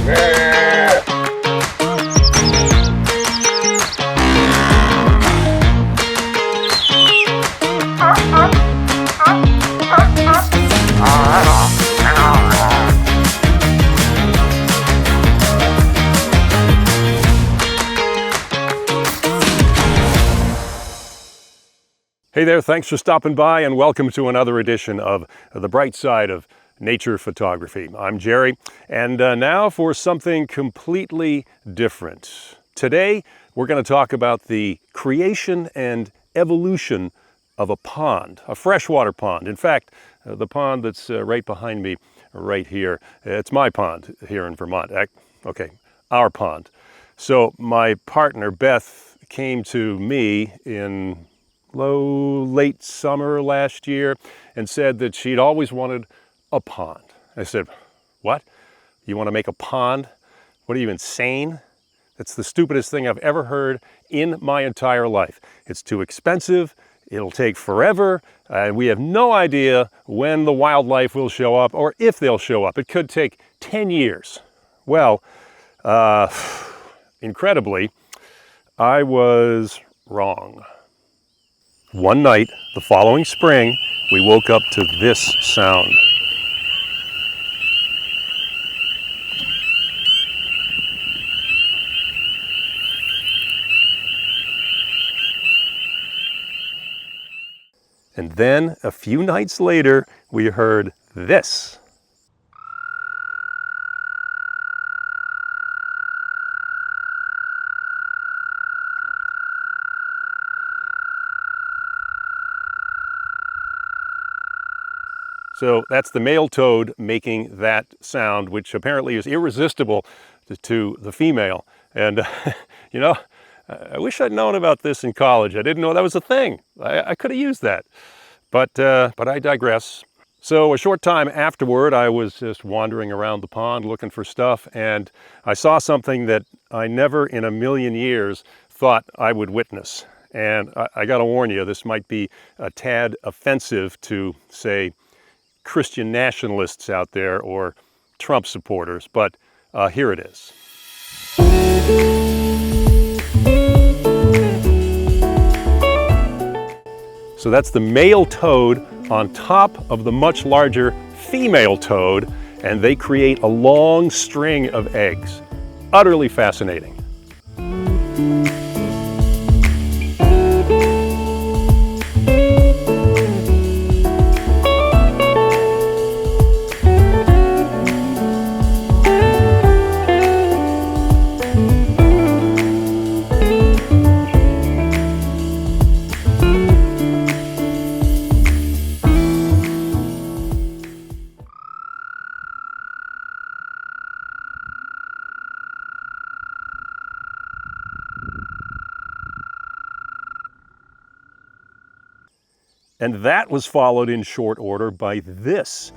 Hey there, thanks for stopping by and welcome to another edition of The Bright Side of Nature Photography. I'm Jerry, and now for something completely different. Today, we're going to talk about the creation and evolution of a pond, a freshwater pond. In fact, the pond that's right behind me right here, it's my pond here in Vermont. Okay, our pond. So my partner, Beth, came to me in late summer last year and said that she'd always wanted a pond. I said, what? You want to make a pond? What are you, insane? That's the stupidest thing I've ever heard in my entire life. It's too expensive, it'll take forever, and we have no idea when the wildlife will show up or if they'll show up. It could take 10 years. Well, incredibly, I was wrong. One night, the following spring, we woke up to this sound. And then, a few nights later, we heard this. So that's the male toad making that sound, which apparently is irresistible to the female. And, you know, I wish I'd known about this in college. I didn't know that was a thing. I could have used that. But I digress. So a short time afterward, I was just wandering around the pond looking for stuff, and I saw something that I never in a million years thought I would witness. And I gotta warn you, this might be a tad offensive to, say, Christian nationalists out there or Trump supporters, but here it is. So that's the male toad on top of the much larger female toad, and they create a long string of eggs. Utterly fascinating. And that was followed in short order by this.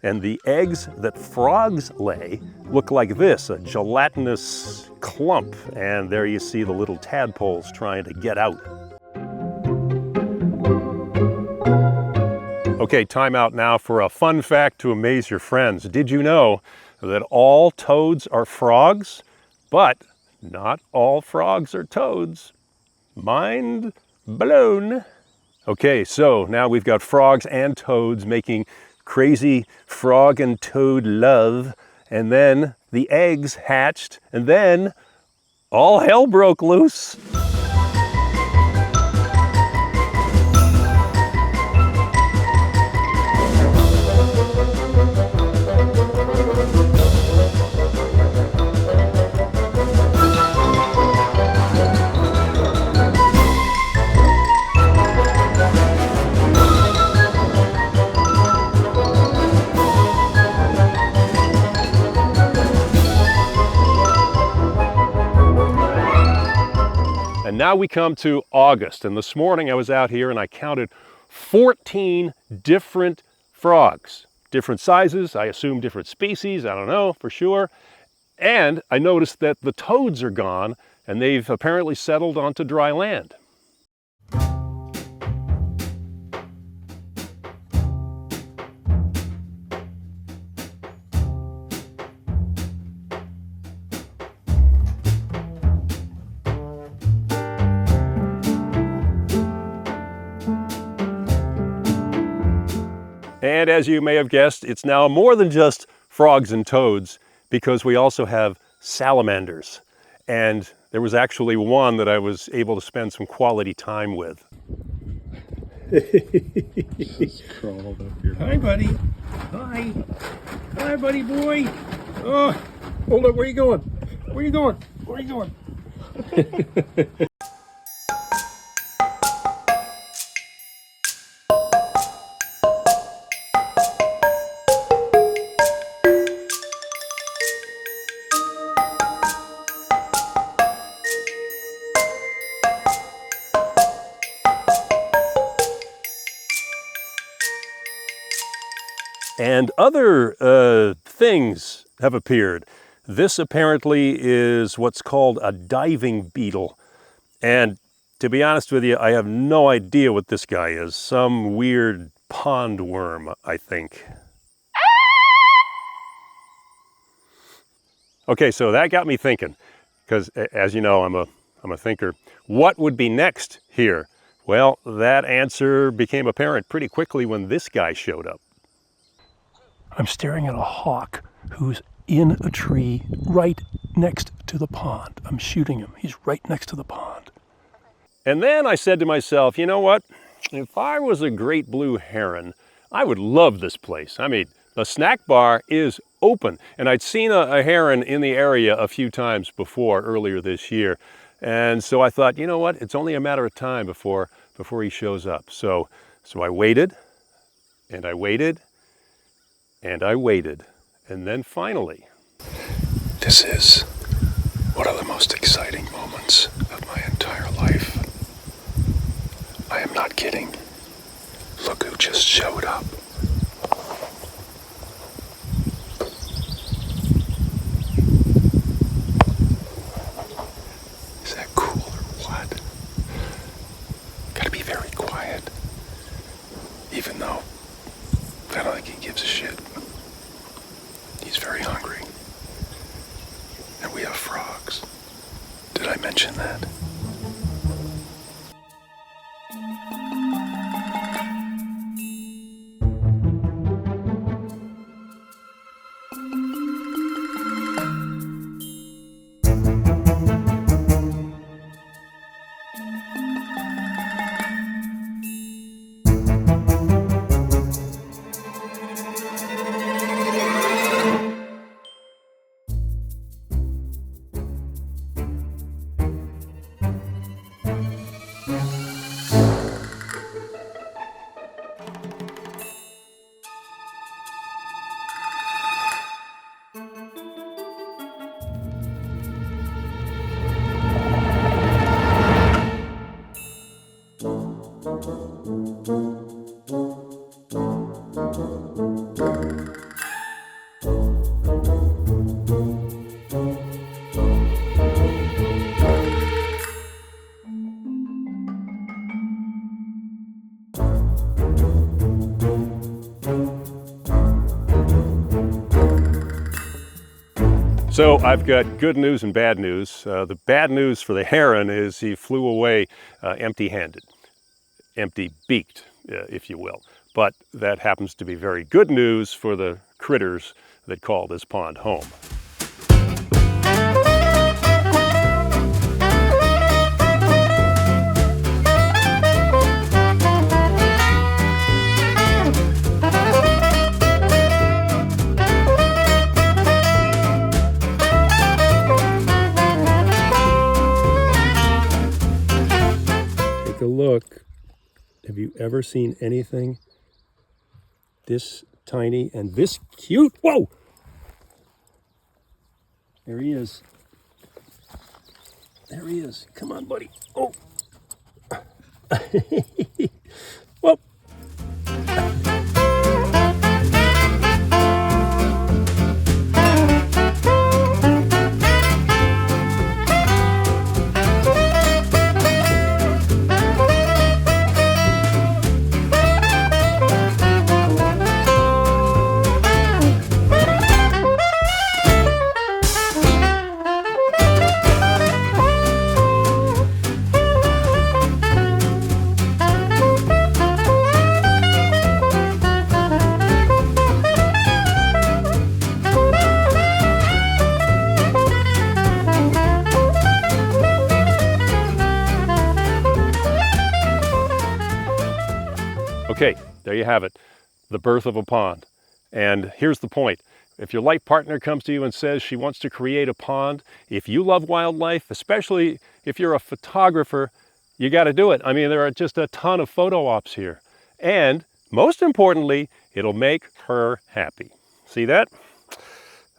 And the eggs that frogs lay look like this, a gelatinous clump. And there you see the little tadpoles trying to get out. Okay, time out now for a fun fact to amaze your friends. Did you know that all toads are frogs? But not all frogs are toads. Mind blown. Okay, so now we've got frogs and toads making crazy frog and toad love, and then the eggs hatched, and then all hell broke loose. And now we come to August, and this morning I was out here and I counted 14 different frogs. Different sizes, I assume different species, I don't know for sure. And I noticed that the toads are gone and they've apparently settled onto dry land. And as you may have guessed, it's now more than just frogs and toads, because we also have salamanders. And there was actually one that I was able to spend some quality time with. Just crawled up your... Hi, buddy. Hi. Hi, buddy boy. Oh, hold up. Where you going? Where you going? Where you going? And other things have appeared. This apparently is what's called a diving beetle. And to be honest with you, I have no idea what this guy is. Some weird pond worm, I think. Okay, so that got me thinking, because as you know, I'm a thinker. What would be next here? Well, that answer became apparent pretty quickly when this guy showed up. I'm staring at a hawk who's in a tree right next to the pond. I'm shooting him. He's right next to the pond. And then I said to myself, you know what? If I was a great blue heron, I would love this place. I mean, the snack bar is open. And I'd seen a heron in the area a few times before, earlier this year. And so I thought, you know what? It's only a matter of time before he shows up. So I waited, and I waited, and I waited. And then finally... This is one of the most exciting moments of my entire life. I am not kidding. Look who just showed up. Is that cool or what? Gotta be very quiet. Even though I don't think he gives a shit. He's very hungry. And we have frogs. Did I mention that? So I've got good news and bad news. The bad news for the heron is he flew away empty-handed, empty-beaked, if you will. But that happens to be very good news for the critters that call this pond home. Take a look. Have you ever seen anything this tiny and this cute? Whoa! There he is. There he is. Come on, buddy. Oh. Whoa. Okay, there you have it, the birth of a pond. And here's the point. If your life partner comes to you and says she wants to create a pond, if you love wildlife, especially if you're a photographer, you got to do it. I mean, there are just a ton of photo ops here. And most importantly, it'll make her happy. See that?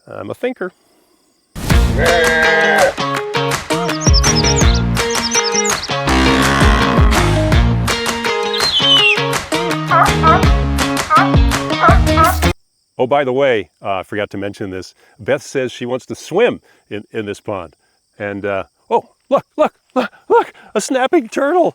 I'm a thinker. Oh, by the way, I forgot to mention this. Beth says she wants to swim in this pond. And, oh, look, a snapping turtle.